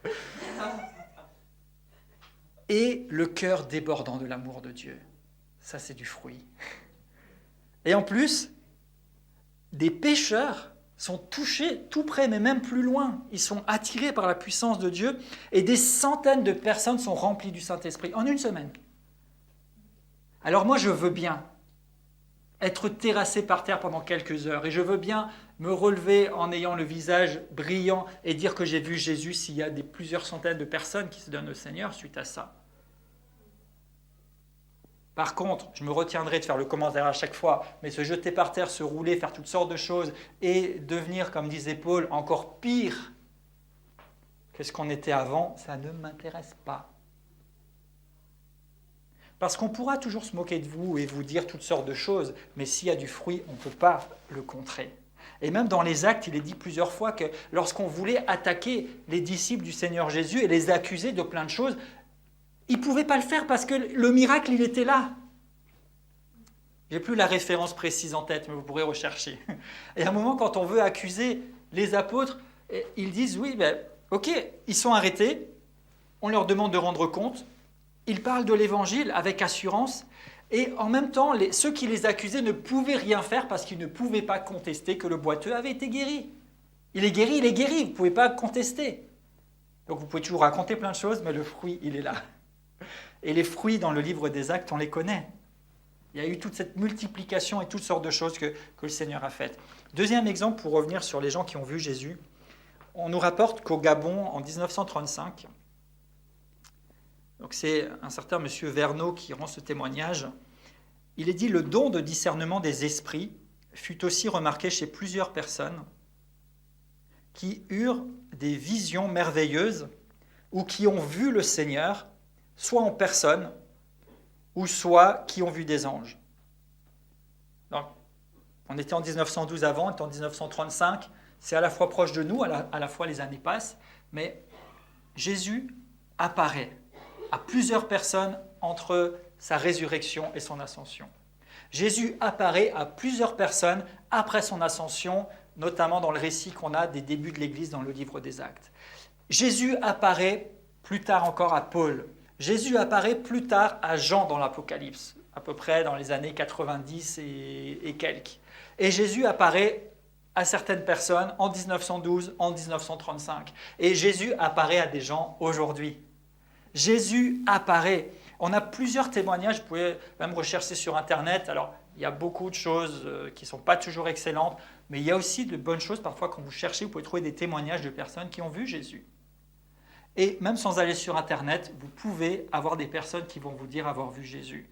Et le cœur débordant de l'amour de Dieu. Ça, c'est du fruit. Et en plus, des pécheurs sont touchés tout près, mais même plus loin. Ils sont attirés par la puissance de Dieu et des centaines de personnes sont remplies du Saint-Esprit en une semaine. Alors moi, je veux bien être terrassé par terre pendant quelques heures et je veux bien me relever en ayant le visage brillant et dire que j'ai vu Jésus s'il y a plusieurs centaines de personnes qui se donnent au Seigneur suite à ça. Par contre, je me retiendrai de faire le commentaire à chaque fois, mais se jeter par terre, se rouler, faire toutes sortes de choses et devenir, comme disait Paul, encore pire que ce qu'on était avant, ça ne m'intéresse pas. Parce qu'on pourra toujours se moquer de vous et vous dire toutes sortes de choses, mais s'il y a du fruit, on ne peut pas le contrer. Et même dans les Actes, il est dit plusieurs fois que lorsqu'on voulait attaquer les disciples du Seigneur Jésus et les accuser de plein de choses, ils ne pouvaient pas le faire parce que le miracle, il était là. Je n'ai plus la référence précise en tête, mais vous pourrez rechercher. Et à un moment, quand on veut accuser les apôtres, ils disent, oui, ok, ils sont arrêtés, on leur demande de rendre compte, ils parlent de l'évangile avec assurance, et en même temps, ceux qui les accusaient ne pouvaient rien faire parce qu'ils ne pouvaient pas contester que le boiteux avait été guéri. Il est guéri, vous ne pouvez pas contester. Donc vous pouvez toujours raconter plein de choses, mais le fruit, il est là. Et les fruits dans le livre des Actes, on les connaît. Il y a eu toute cette multiplication et toutes sortes de choses que le Seigneur a faites. Deuxième exemple, pour revenir sur les gens qui ont vu Jésus, on nous rapporte qu'au Gabon, en 1935, donc c'est un certain monsieur Verneau qui rend ce témoignage, il est dit « Le don de discernement des esprits fut aussi remarqué chez plusieurs personnes qui eurent des visions merveilleuses ou qui ont vu le Seigneur, soit en personne, ou soit qui ont vu des anges. » Donc, on était en 1912 avant, on était en 1935, c'est à la fois proche de nous, à la fois les années passent, mais Jésus apparaît à plusieurs personnes entre sa résurrection et son ascension. Jésus apparaît à plusieurs personnes après son ascension, notamment dans le récit qu'on a des débuts de l'Église dans le livre des Actes. Jésus apparaît plus tard encore à Paul. Jésus apparaît plus tard à Jean dans l'Apocalypse, à peu près dans les années 90 et quelques. Et Jésus apparaît à certaines personnes en 1912, en 1935. Et Jésus apparaît à des gens aujourd'hui. Jésus apparaît. On a plusieurs témoignages, vous pouvez même rechercher sur Internet. Alors, il y a beaucoup de choses qui ne sont pas toujours excellentes, mais il y a aussi de bonnes choses. Parfois, quand vous cherchez, vous pouvez trouver des témoignages de personnes qui ont vu Jésus. Et même sans aller sur Internet, vous pouvez avoir des personnes qui vont vous dire avoir vu Jésus.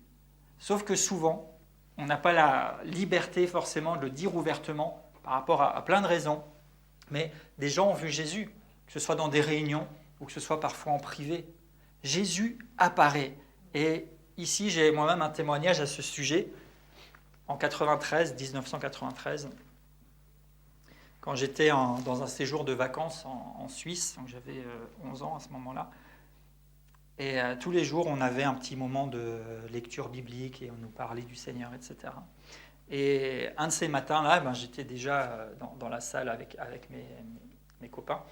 Sauf que souvent, on n'a pas la liberté forcément de le dire ouvertement par rapport à plein de raisons. Mais des gens ont vu Jésus, que ce soit dans des réunions ou que ce soit parfois en privé. Jésus apparaît. Et ici, j'ai moi-même un témoignage à ce sujet. En 1993, quand j'étais dans un séjour de vacances en Suisse, donc j'avais 11 ans à ce moment-là, Et tous les jours, on avait un petit moment de lecture biblique et on nous parlait du Seigneur, etc. Et un de ces matins-là, j'étais déjà dans la salle avec mes copains,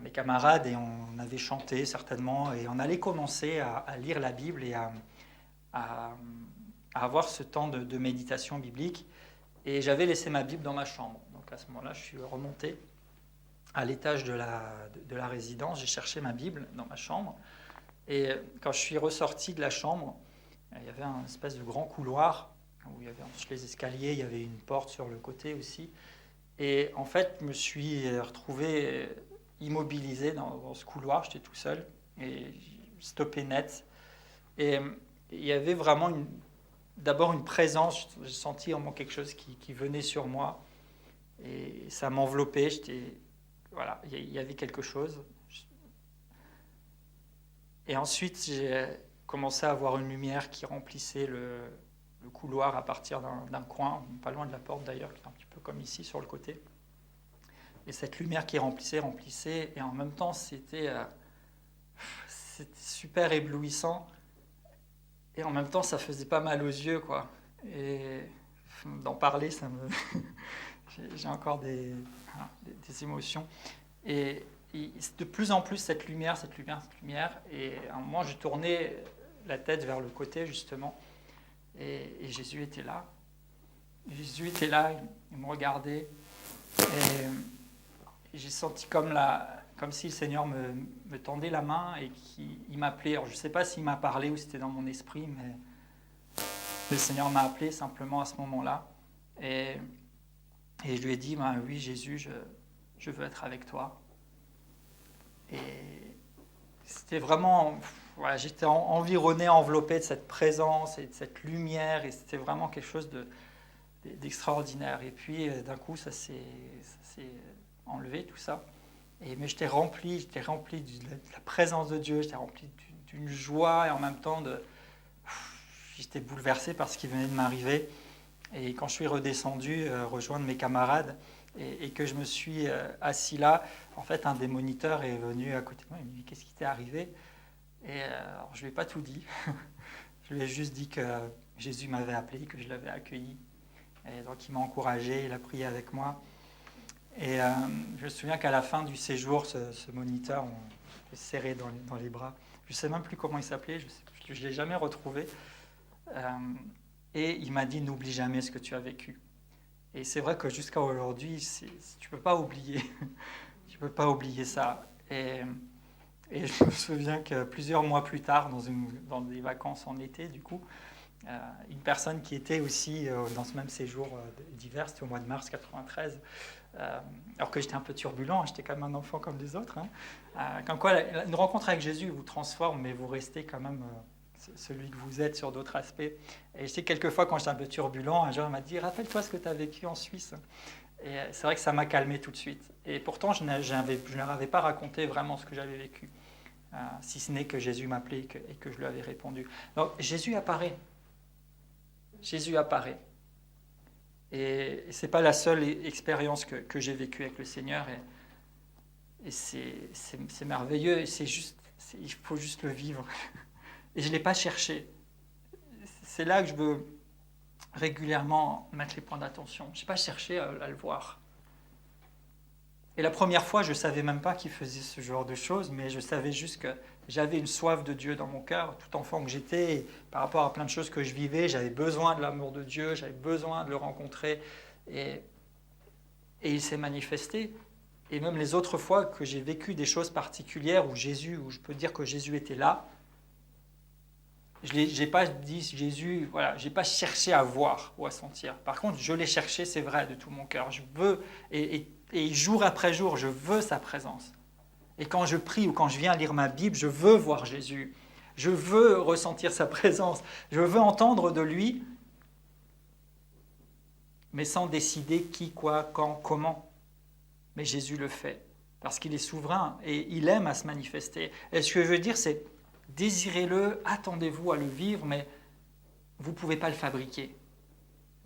mes camarades, et on avait chanté certainement, et on allait commencer à lire la Bible et à avoir ce temps de méditation biblique. Et j'avais laissé ma Bible dans ma chambre. Donc à ce moment-là, je suis remonté à l'étage de la résidence, j'ai cherché ma Bible dans ma chambre. Et quand je suis ressorti de la chambre, il y avait un espèce de grand couloir où il y avait ensuite les escaliers, il y avait une porte sur le côté aussi. Et en fait, je me suis retrouvé immobilisé dans ce couloir, j'étais tout seul, et stoppé net. Et il y avait vraiment d'abord une présence, j'ai senti vraiment quelque chose qui venait sur moi, et ça m'enveloppait, voilà, il y avait quelque chose. Et ensuite, j'ai commencé à avoir une lumière qui remplissait le couloir à partir d'un coin, pas loin de la porte d'ailleurs, qui est un petit peu comme ici sur le côté. Et cette lumière qui remplissait, et en même temps, c'était super éblouissant. Et en même temps, ça faisait pas mal aux yeux, quoi. Et d'en parler, j'ai encore des émotions. Et de plus en plus, cette lumière. Et à un moment, je tournais la tête vers le côté, justement. Et Jésus était là. Jésus était là, il me regardait. Et j'ai senti comme si le Seigneur me tendait la main et qu'il m'appelait. Alors, je ne sais pas s'il m'a parlé ou c'était dans mon esprit, mais le Seigneur m'a appelé simplement à ce moment-là. Et je lui ai dit, oui Jésus, je veux être avec toi. Et c'était vraiment, voilà, j'étais environné, enveloppé de cette présence et de cette lumière, et c'était vraiment quelque chose d'extraordinaire. Et puis d'un coup, ça s'est enlevé tout ça. Mais j'étais rempli de la présence de Dieu, j'étais rempli d'une joie, et en même temps j'étais bouleversé par ce qui venait de m'arriver. Et quand je suis redescendu rejoindre mes camarades et que je me suis assis là, en fait un des moniteurs est venu à côté de moi, il me dit qu'est-ce qui t'est arrivé? Et alors, je lui ai pas tout dit, je lui ai juste dit que Jésus m'avait appelé, que je l'avais accueilli. Et donc il m'a encouragé, il a prié avec moi. Et je me souviens qu'à la fin du séjour, ce moniteur, on s'est serré dans les bras. Je ne sais même plus comment il s'appelait, je ne l'ai jamais retrouvé. Et il m'a dit, n'oublie jamais ce que tu as vécu. Et c'est vrai que jusqu'à aujourd'hui, tu ne peux pas oublier. Tu ne peux pas oublier ça. Et je me souviens que plusieurs mois plus tard, dans des vacances en été, du coup, une personne qui était aussi dans ce même séjour d'hiver, c'était au mois de mars 93, alors que j'étais un peu turbulent, j'étais quand même un enfant comme les autres, comme quoi une rencontre avec Jésus vous transforme, mais vous restez quand même celui que vous êtes sur d'autres aspects. Et je sais quelquefois quand j'étais un peu turbulent, un jour il m'a dit rappelle-toi ce que tu as vécu en Suisse. Et c'est vrai que ça m'a calmé tout de suite. Et pourtant je ne leur avais pas raconté vraiment ce que j'avais vécu, si ce n'est que Jésus m'appelait et que je lui avais répondu. Donc Jésus apparaît. Jésus apparaît. Et ce n'est pas la seule expérience que j'ai vécue avec le Seigneur. Et c'est merveilleux. Et il faut juste le vivre. Et je ne l'ai pas cherché. C'est là que je veux régulièrement mettre les points d'attention. Je n'ai pas cherché à le voir. Et la première fois, je ne savais même pas qu'il faisait ce genre de choses, mais je savais juste que j'avais une soif de Dieu dans mon cœur, tout enfant que j'étais, et par rapport à plein de choses que je vivais, j'avais besoin de l'amour de Dieu, j'avais besoin de le rencontrer, et il s'est manifesté. Et même les autres fois que j'ai vécu des choses particulières où je peux dire que Jésus était là, je n'ai pas dit Jésus, voilà, je n'ai pas cherché à voir ou à sentir. Par contre, je l'ai cherché, c'est vrai, de tout mon cœur. Je veux, et jour après jour, je veux sa présence. Et quand je prie ou quand je viens lire ma Bible, je veux voir Jésus. Je veux ressentir sa présence. Je veux entendre de lui, mais sans décider qui, quoi, quand, comment. Mais Jésus le fait, parce qu'il est souverain et il aime à se manifester. Et ce que je veux dire, c'est désirez-le, attendez-vous à le vivre, mais vous ne pouvez pas le fabriquer.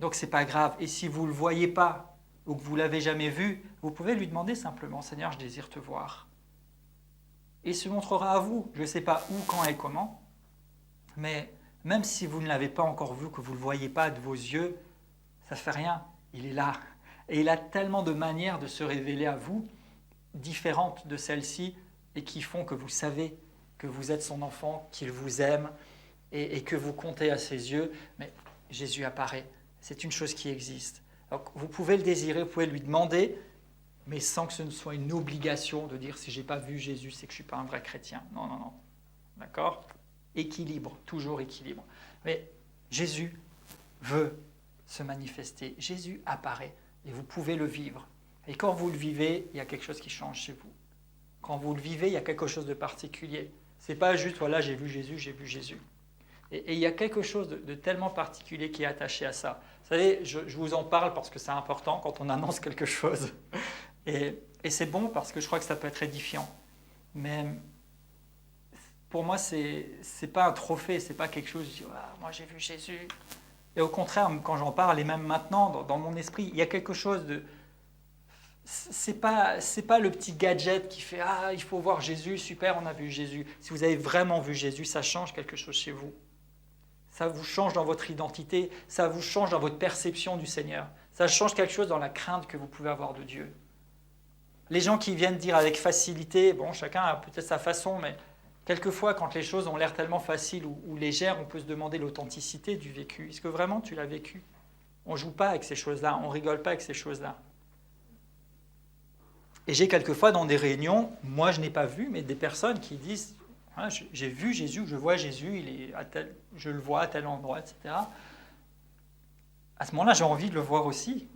Donc ce n'est pas grave. Et si vous ne le voyez pas ou que vous ne l'avez jamais vu, vous pouvez lui demander simplement, Seigneur, je désire te voir. et il se montrera à vous. Je ne sais pas où, quand et comment, mais même si vous ne l'avez pas encore vu, que vous ne le voyez pas de vos yeux, ça ne fait rien, il est là. Et il a tellement de manières de se révéler à vous, différentes de celles-ci, et qui font que vous savez que vous êtes son enfant, qu'il vous aime, et que vous comptez à ses yeux. Mais Jésus apparaît, c'est une chose qui existe. Donc, vous pouvez le désirer, vous pouvez lui demander, mais sans que ce ne soit une obligation de dire si je n'ai pas vu Jésus, c'est que je ne suis pas un vrai chrétien. Non, non, non. D'accord ? Équilibre, toujours équilibre. Mais Jésus veut se manifester. Jésus apparaît et vous pouvez le vivre. Et quand vous le vivez, il y a quelque chose qui change chez vous. Quand vous le vivez, il y a quelque chose de particulier. Ce n'est pas juste, voilà, j'ai vu Jésus, j'ai vu Jésus. Et il y a quelque chose de tellement particulier qui est attaché à ça. Vous savez, je vous en parle parce que c'est important quand on annonce quelque chose. Et c'est bon parce que je crois que ça peut être édifiant. Mais pour moi, ce n'est pas un trophée, ce n'est pas quelque chose, je dis, ah, moi j'ai vu Jésus. Et au contraire, quand j'en parle, et même maintenant, dans mon esprit, il y a quelque chose de... C'est pas le petit gadget qui fait « Ah, il faut voir Jésus, super, on a vu Jésus ». Si vous avez vraiment vu Jésus, ça change quelque chose chez vous. Ça vous change dans votre identité, ça vous change dans votre perception du Seigneur. Ça change quelque chose dans la crainte que vous pouvez avoir de Dieu. Les gens qui viennent dire avec facilité, bon, chacun a peut-être sa façon, mais quelquefois, quand les choses ont l'air tellement faciles ou légères, on peut se demander l'authenticité du vécu. Est-ce que vraiment tu l'as vécu ? On ne joue pas avec ces choses-là, on ne rigole pas avec ces choses-là. Et j'ai quelquefois dans des réunions, moi je n'ai pas vu, mais des personnes qui disent ah, « j'ai vu Jésus, je vois Jésus, je le vois à tel endroit, etc. » À ce moment-là, j'ai envie de le voir aussi.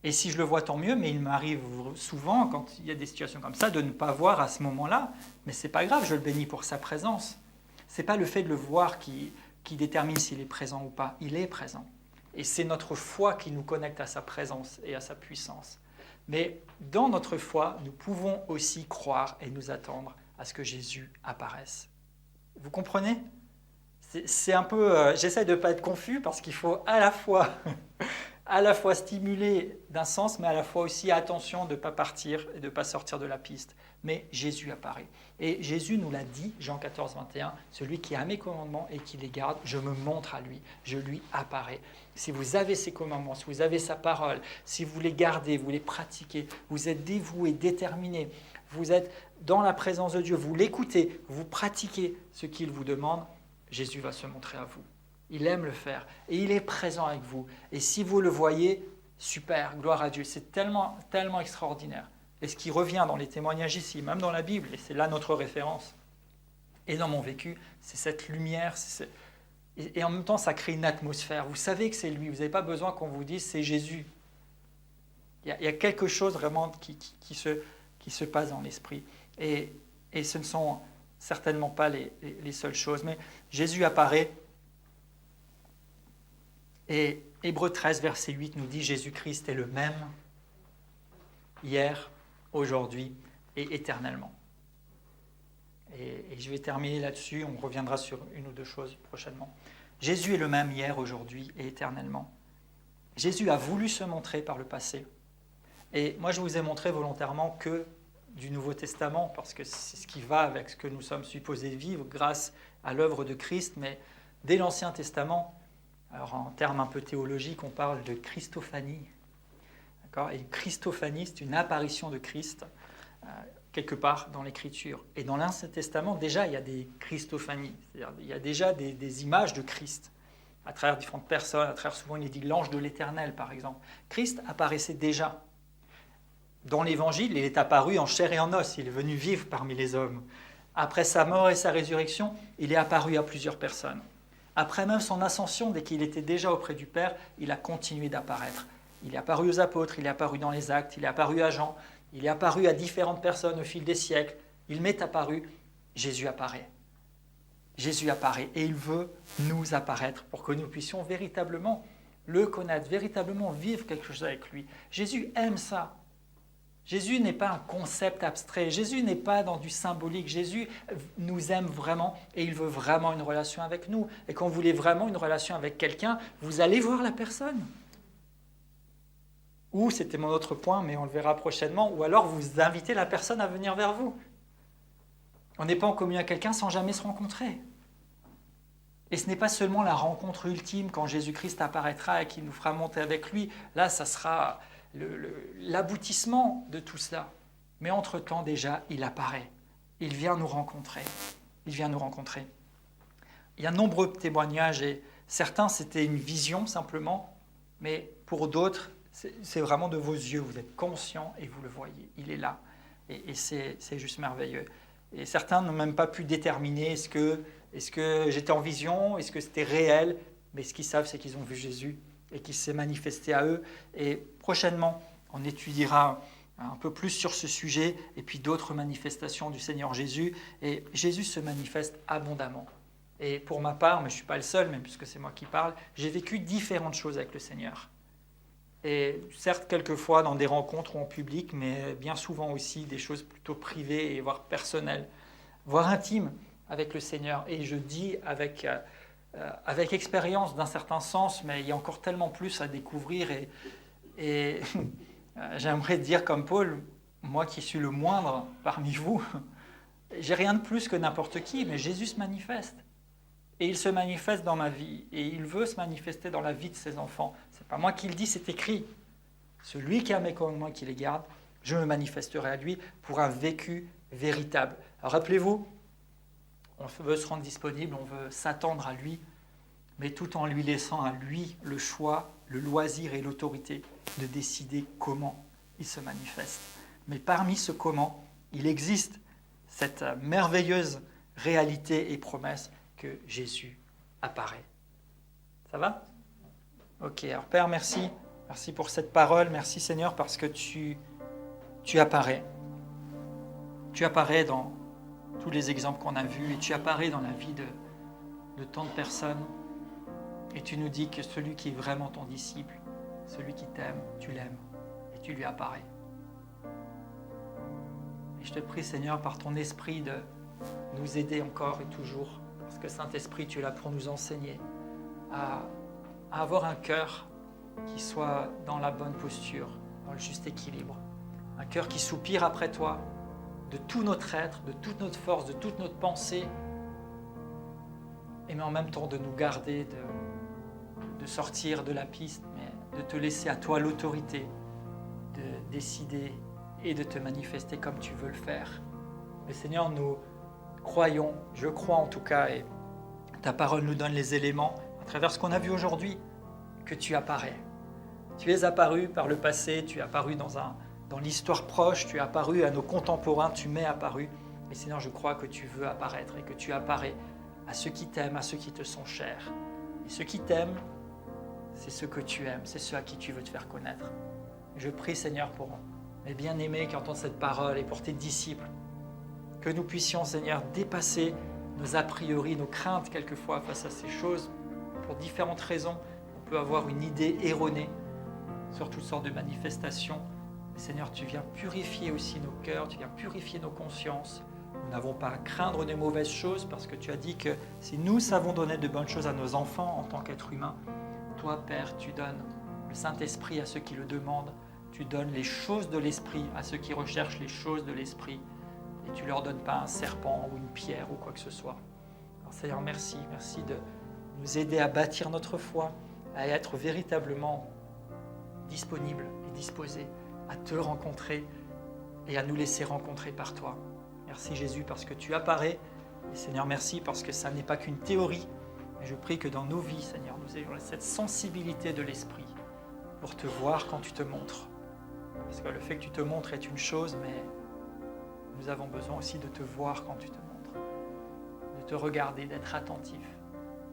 Et si je le vois, tant mieux, mais il m'arrive souvent, quand il y a des situations comme ça, de ne pas voir à ce moment-là. Mais ce n'est pas grave, je le bénis pour sa présence. Ce n'est pas le fait de le voir qui détermine s'il est présent ou pas. Il est présent. Et c'est notre foi qui nous connecte à sa présence et à sa puissance. Mais dans notre foi, nous pouvons aussi croire et nous attendre à ce que Jésus apparaisse. Vous comprenez ? C'est un peu... j'essaie de ne pas être confus parce qu'il faut à la fois stimuler d'un sens, mais à la fois aussi attention de ne pas partir et de ne pas sortir de la piste. Mais Jésus apparaît. Et Jésus nous l'a dit, Jean 14, 21, « Celui qui a mes commandements et qui les garde, je me montre à lui, je lui apparais. » Si vous avez ses commandements, si vous avez sa parole, si vous les gardez, vous les pratiquez, vous êtes dévoué, déterminé, vous êtes dans la présence de Dieu, vous l'écoutez, vous pratiquez ce qu'il vous demande, Jésus va se montrer à vous. Il aime le faire et il est présent avec vous. Et si vous le voyez, super, gloire à Dieu. C'est tellement, tellement extraordinaire. Et ce qui revient dans les témoignages ici, même dans la Bible, et c'est là notre référence, et dans mon vécu, c'est cette lumière, et en même temps, ça crée une atmosphère. Vous savez que c'est lui, vous n'avez pas besoin qu'on vous dise c'est Jésus. Il y a quelque chose vraiment qui se passe dans l'esprit. Et ce ne sont certainement pas les seules choses. Mais Jésus apparaît. Et Hébreux 13, verset 8 nous dit « Jésus-Christ est le même hier, aujourd'hui et éternellement. » Et je vais terminer là-dessus, on reviendra sur une ou deux choses prochainement. Jésus est le même hier, aujourd'hui et éternellement. Jésus a voulu se montrer par le passé. Et moi, je vous ai montré volontairement que du Nouveau Testament, parce que c'est ce qui va avec ce que nous sommes supposés vivre grâce à l'œuvre de Christ, mais dès l'Ancien Testament, alors en termes un peu théologiques, on parle de Christophanie. D'accord ? Et Christophanie, c'est une apparition de Christ quelque part dans l'Écriture. Et dans l'Ancien Testament, déjà, il y a des Christophanies, c'est-à-dire il y a déjà des images de Christ, à travers différentes personnes, à travers souvent, il est dit l'ange de l'Éternel, par exemple. Christ apparaissait déjà. Dans l'Évangile, il est apparu en chair et en os, il est venu vivre parmi les hommes. Après sa mort et sa résurrection, il est apparu à plusieurs personnes. Après même son ascension, dès qu'il était déjà auprès du Père, il a continué d'apparaître. Il est apparu aux apôtres, il est apparu dans les actes, il est apparu à Jean, il est apparu à différentes personnes au fil des siècles. Il m'est apparu, Jésus apparaît. Jésus apparaît et il veut nous apparaître pour que nous puissions véritablement le connaître, véritablement vivre quelque chose avec lui. Jésus aime ça. Jésus n'est pas un concept abstrait. Jésus n'est pas dans du symbolique. Jésus nous aime vraiment et il veut vraiment une relation avec nous. Et quand vous voulez vraiment une relation avec quelqu'un, vous allez voir la personne. Ou, c'était mon autre point, mais on le verra prochainement, ou alors vous invitez la personne à venir vers vous. On n'est pas en communion avec quelqu'un sans jamais se rencontrer. Et ce n'est pas seulement la rencontre ultime quand Jésus-Christ apparaîtra et qu'il nous fera monter avec lui. Là, ça sera l'aboutissement de tout cela. Mais entre-temps, déjà, il apparaît. Il vient nous rencontrer. Il vient nous rencontrer. Il y a de nombreux témoignages et certains, c'était une vision simplement, mais pour d'autres, c'est vraiment de vos yeux. Vous êtes conscients et vous le voyez. Il est là. Et c'est juste merveilleux. Et certains n'ont même pas pu déterminer est-ce que j'étais en vision, est-ce que c'était réel, mais ce qu'ils savent, c'est qu'ils ont vu Jésus et qu'il s'est manifesté à eux. Et prochainement, on étudiera un peu plus sur ce sujet et puis d'autres manifestations du Seigneur Jésus. Et Jésus se manifeste abondamment. Et pour ma part, mais je ne suis pas le seul, même puisque c'est moi qui parle, j'ai vécu différentes choses avec le Seigneur. Et certes, quelquefois dans des rencontres ou en public, mais bien souvent aussi des choses plutôt privées et voire personnelles, voire intimes avec le Seigneur. Et je dis avec expérience d'un certain sens, mais il y a encore tellement plus à découvrir. Et j'aimerais dire comme Paul, moi qui suis le moindre parmi vous, j'ai rien de plus que n'importe qui, mais Jésus se manifeste. Et il se manifeste dans ma vie, et il veut se manifester dans la vie de ses enfants. Ce n'est pas moi qui le dis, c'est écrit. Celui qui a mes commandements et qui les garde, je me manifesterai à lui pour un vécu véritable. Alors rappelez-vous, on veut se rendre disponible, on veut s'attendre à lui, mais tout en lui laissant à lui le choix, le loisir et l'autorité de décider comment il se manifeste. Mais parmi ce comment, il existe cette merveilleuse réalité et promesse que Jésus apparaît. Ça va? Ok, alors Père, merci. Merci pour cette parole. Merci Seigneur parce que tu apparais. Tu apparais dans tous les exemples qu'on a vus et tu apparais dans la vie de tant de personnes. Et tu nous dis que celui qui est vraiment ton disciple, celui qui t'aime, tu l'aimes et tu lui apparais. Et je te prie Seigneur par ton esprit de nous aider encore et toujours. Parce que Saint-Esprit, tu es là pour nous enseigner à avoir un cœur qui soit dans la bonne posture, dans le juste équilibre. Un cœur qui soupire après toi, de tout notre être, de toute notre force, de toute notre pensée, et mais en même temps de nous garder, de sortir de la piste, mais de te laisser à toi l'autorité de décider et de te manifester comme tu veux le faire. Mais Seigneur, nous croyons, je crois en tout cas, et ta parole nous donne les éléments, à travers ce qu'on a vu aujourd'hui, que tu apparais. Tu es apparu par le passé, tu es apparu dans l'histoire proche, tu es apparu à nos contemporains, tu m'es apparu. Et Seigneur, je crois que tu veux apparaître et que tu apparais à ceux qui t'aiment, à ceux qui te sont chers. Et ceux qui t'aiment, c'est ceux que tu aimes, c'est ceux à qui tu veux te faire connaître. Je prie, Seigneur, pour mes bien-aimés qui entendent cette parole et pour tes disciples, que nous puissions, Seigneur, dépasser nos a priori, nos craintes quelquefois face à ces choses. Pour différentes raisons, on peut avoir une idée erronée sur toutes sortes de manifestations. Mais Seigneur, tu viens purifier aussi nos cœurs, tu viens purifier nos consciences. Nous n'avons pas à craindre des mauvaises choses parce que tu as dit que si nous savons donner de bonnes choses à nos enfants en tant qu'êtres humains, toi, Père, tu donnes le Saint-Esprit à ceux qui le demandent, tu donnes les choses de l'Esprit à ceux qui recherchent les choses de l'Esprit. Et tu ne leur donnes pas un serpent ou une pierre ou quoi que ce soit. Alors Seigneur, merci de nous aider à bâtir notre foi, à être véritablement disponibles et disposés à te rencontrer et à nous laisser rencontrer par toi. Merci Jésus parce que tu apparais. Et Seigneur, merci parce que ça n'est pas qu'une théorie. Mais je prie que dans nos vies, Seigneur, nous ayons cette sensibilité de l'Esprit pour te voir quand tu te montres. Parce que le fait que tu te montres est une chose, mais nous avons besoin aussi de te voir quand tu te montres, de te regarder, d'être attentif.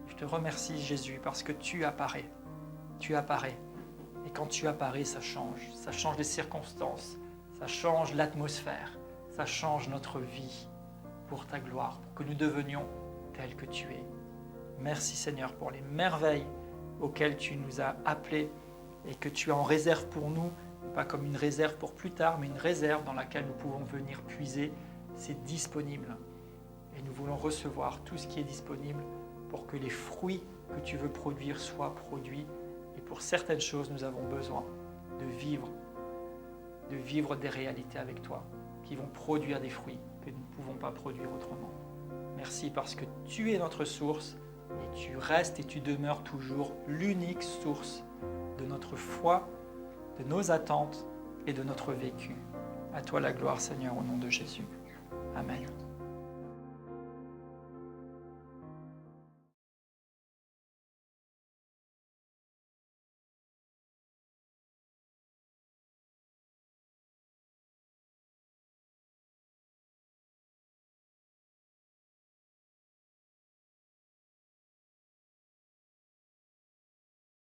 Je te remercie Jésus parce que tu apparais. Tu apparais. Et quand tu apparais, ça change les circonstances, ça change l'atmosphère, ça change notre vie pour ta gloire, pour que nous devenions tels que tu es. Merci Seigneur pour les merveilles auxquelles tu nous as appelés et que tu as en réserve pour nous, pas comme une réserve pour plus tard, mais une réserve dans laquelle nous pouvons venir puiser. C'est disponible. Et nous voulons recevoir tout ce qui est disponible pour que les fruits que tu veux produire soient produits. Et pour certaines choses, nous avons besoin de vivre des réalités avec toi, qui qui vont produire des fruits que nous ne pouvons pas produire autrement. Merci parce que tu es notre source et tu restes et tu demeures toujours l'unique source de notre foi, de nos attentes et de notre vécu. À toi la gloire, Seigneur, au nom de Jésus. Amen.